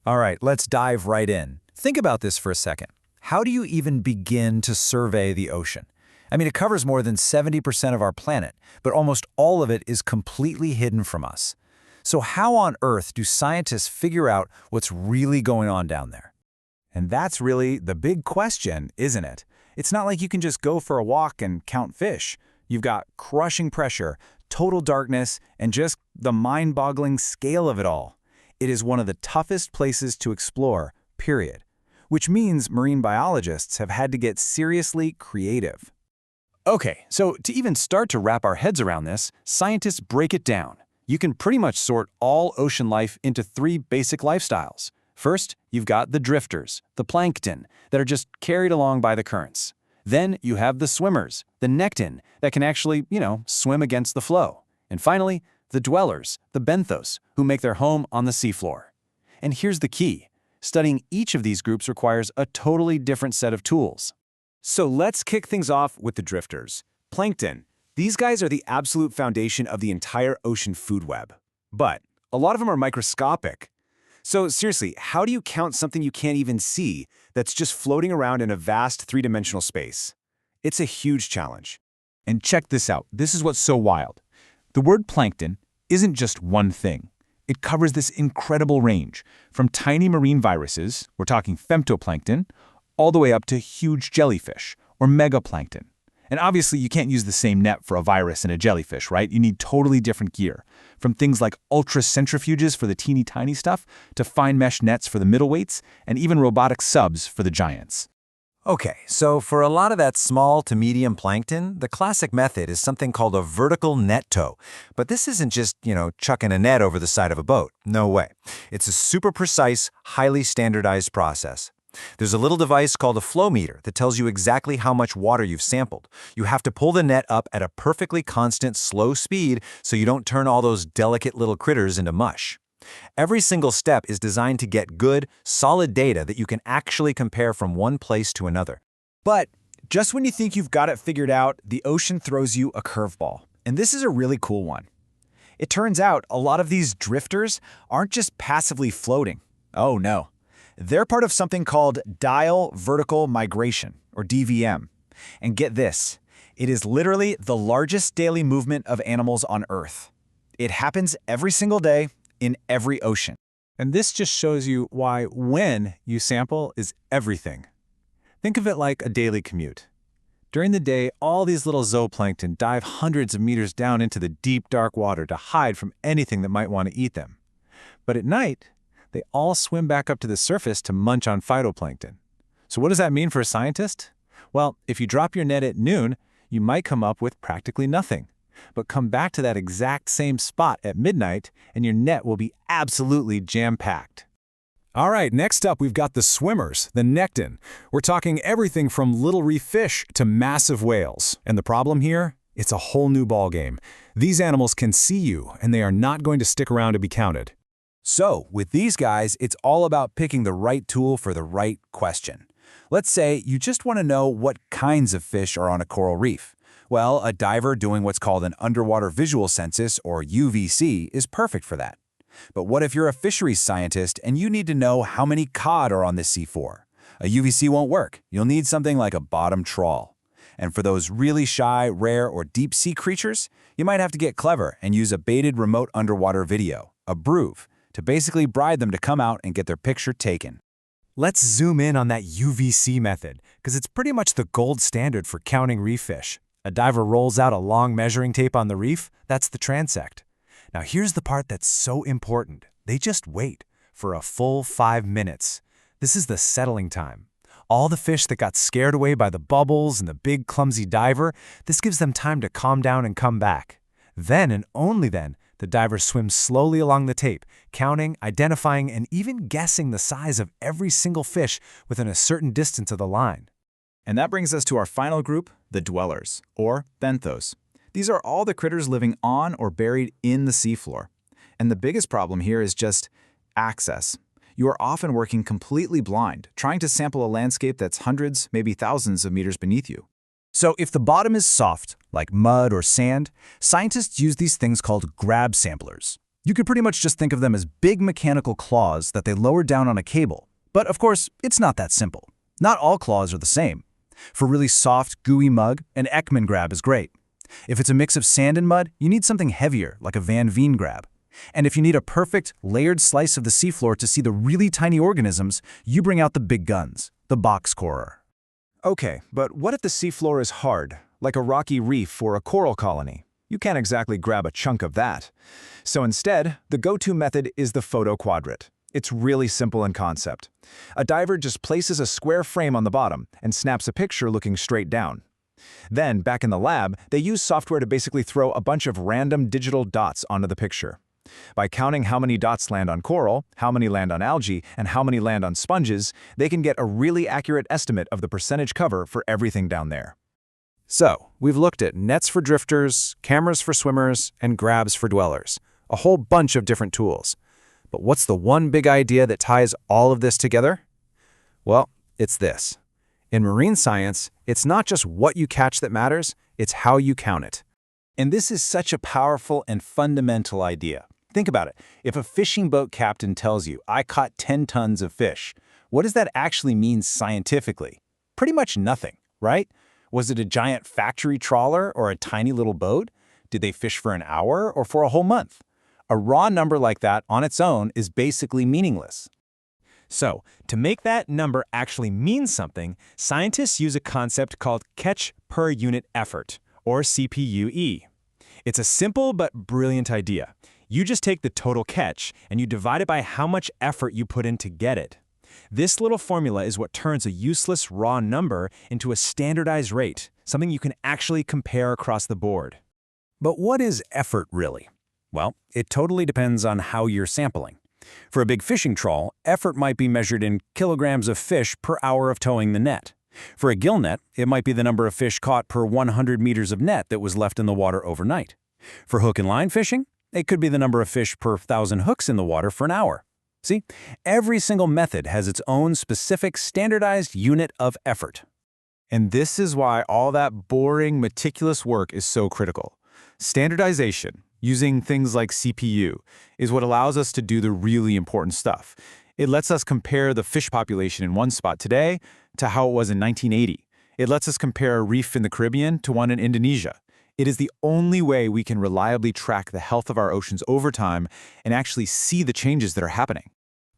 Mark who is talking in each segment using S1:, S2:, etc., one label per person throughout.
S1: All right, let's dive right in. Think about this for a second. How do you even begin to survey the ocean? I mean, it covers more than 70% of our planet, but almost all of it is completely hidden from us. So how on earth do scientists figure out what's really going on down there?
S2: And that's really the big question, isn't it? It's not like you can just go for a walk and count fish. You've got crushing pressure, total darkness, and just the mind-boggling scale of it all. It is one of the toughest places to explore, period. Which means marine biologists have had to get seriously creative. Okay, so to even start to wrap our heads around this, scientists break it down. You can pretty much sort all ocean life into three basic lifestyles. First, you've got the drifters, the plankton, that are just carried along by the currents. Then you have the swimmers, the nekton, that can actually, swim against the flow. And finally, the dwellers, the benthos, who make their home on the seafloor. And here's the key. Studying each of these groups requires a totally different set of tools. So let's kick things off with the drifters. Plankton. These guys are the absolute foundation of the entire ocean food web. But a lot of them are microscopic. So seriously, how do you count something you can't even see that's just floating around in a vast three-dimensional space? It's a huge challenge. And check this out. This is what's so wild. The word plankton isn't just one thing. It covers this incredible range, from tiny marine viruses, we're talking femtoplankton, all the way up to huge jellyfish, or megaplankton. And obviously, you can't use the same net for a virus and a jellyfish, right? You need totally different gear, from things like ultracentrifuges for the teeny tiny stuff, to fine mesh nets for the middleweights, and even robotic subs for the giants.
S1: Okay, so for a lot of that small to medium plankton, the classic method is something called a vertical net tow. But this isn't just, chucking a net over the side of a boat. No way. It's a super precise, highly standardized process. There's a little device called a flow meter that tells you exactly how much water you've sampled. You have to pull the net up at a perfectly constant, slow speed so you don't turn all those delicate little critters into mush. Every single step is designed to get good, solid data that you can actually compare from one place to another.
S2: But just when you think you've got it figured out, the ocean throws you a curveball. And this is a really cool one. It turns out a lot of these drifters aren't just passively floating. Oh no. They're part of something called diel vertical migration, or DVM. And get this, it is literally the largest daily movement of animals on Earth. It happens every single day, in every ocean. And this just shows you why when you sample is everything. Think of it like a daily commute. During the day, all these little zooplankton dive hundreds of meters down into the deep, dark water to hide from anything that might want to eat them. But at night, they all swim back up to the surface to munch on phytoplankton. So what does that mean for a scientist? Well, if you drop your net at noon, you might come up with practically nothing. But come back to that exact same spot at midnight, and your net will be absolutely jam-packed. All right, next up we've got the swimmers, the nekton. We're talking everything from little reef fish to massive whales. And the problem here? It's a whole new ballgame. These animals can see you, and they are not going to stick around to be counted. So, with these guys, it's all about picking the right tool for the right question. Let's say you just want to know what kinds of fish are on a coral reef. Well, a diver doing what's called an underwater visual census, or UVC, is perfect for that. But what if you're a fisheries scientist and you need to know how many cod are on the seafloor? A UVC won't work. You'll need something like a bottom trawl. And for those really shy, rare, or deep-sea creatures, you might have to get clever and use a baited remote underwater video, a BRUV, to basically bribe them to come out and get their picture taken. Let's zoom in on that UVC method, because it's pretty much the gold standard for counting reef fish. A diver rolls out a long measuring tape on the reef, that's the transect. Now here's the part that's so important. They just wait for a full 5 minutes. This is the settling time. All the fish that got scared away by the bubbles and the big clumsy diver, this gives them time to calm down and come back. Then and only then, the diver swims slowly along the tape, counting, identifying, and even guessing the size of every single fish within a certain distance of the line. And that brings us to our final group, the dwellers, or benthos. These are all the critters living on or buried in the seafloor. And the biggest problem here is just access. You are often working completely blind, trying to sample a landscape that's hundreds, maybe thousands of meters beneath you. So if the bottom is soft, like mud or sand, scientists use these things called grab samplers. You could pretty much just think of them as big mechanical claws that they lower down on a cable. But of course, it's not that simple. Not all claws are the same. For really soft, gooey mud, an Ekman grab is great. If it's a mix of sand and mud, you need something heavier, like a Van Veen grab. And if you need a perfect, layered slice of the seafloor to see the really tiny organisms, you bring out the big guns, the box corer.
S3: Okay, but what if the seafloor is hard, like a rocky reef or a coral colony? You can't exactly grab a chunk of that. So instead, the go-to method is the photoquadrute. It's really simple in concept. A diver just places a square frame on the bottom and snaps a picture looking straight down. Then, back in the lab, they use software to basically throw a bunch of random digital dots onto the picture. By counting how many dots land on coral, how many land on algae, and how many land on sponges, they can get a really accurate estimate of the percentage cover for everything down there.
S4: So, we've looked at nets for drifters, cameras for swimmers, and grabs for dwellers. A whole bunch of different tools. But what's the one big idea that ties all of this together? Well, it's this. In marine science, it's not just what you catch that matters, it's how you count it.
S1: And this is such a powerful and fundamental idea. Think about it. If a fishing boat captain tells you, "I caught 10 tons of fish," what does that actually mean scientifically? Pretty much nothing, right? Was it a giant factory trawler or a tiny little boat? Did they fish for an hour or for a whole month? A raw number like that on its own is basically meaningless.
S5: So, to make that number actually mean something, scientists use a concept called catch per unit effort, or CPUE. It's a simple but brilliant idea. You just take the total catch and you divide it by how much effort you put in to get it. This little formula is what turns a useless raw number into a standardized rate, something you can actually compare across the board.
S1: But what is effort really? Well, it totally depends on how you're sampling. For a big fishing trawl, effort might be measured in kilograms of fish per hour of towing the net. For a gill net, it might be the number of fish caught per 100 meters of net that was left in the water overnight. For hook and line fishing, it could be the number of fish per 1,000 hooks in the water for an hour. See, every single method has its own specific standardized unit of effort.
S4: And this is why all that boring, meticulous work is so critical. Standardization, using things like CPU, is what allows us to do the really important stuff. It lets us compare the fish population in one spot today to how it was in 1980. It lets us compare a reef in the Caribbean to one in Indonesia. It is the only way we can reliably track the health of our oceans over time and actually see the changes that are happening.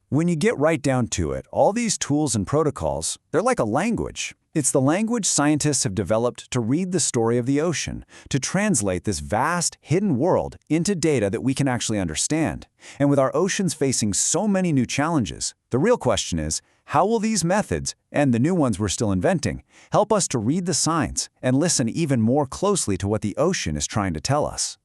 S2: When you get right down to it, all these tools and protocols, they're like a language. It's the language scientists have developed to read the story of the ocean, to translate this vast, hidden world into data that we can actually understand. And with our oceans facing so many new challenges, the real question is, how will these methods, and the new ones we're still inventing, help us to read the signs and listen even more closely to what the ocean is trying to tell us?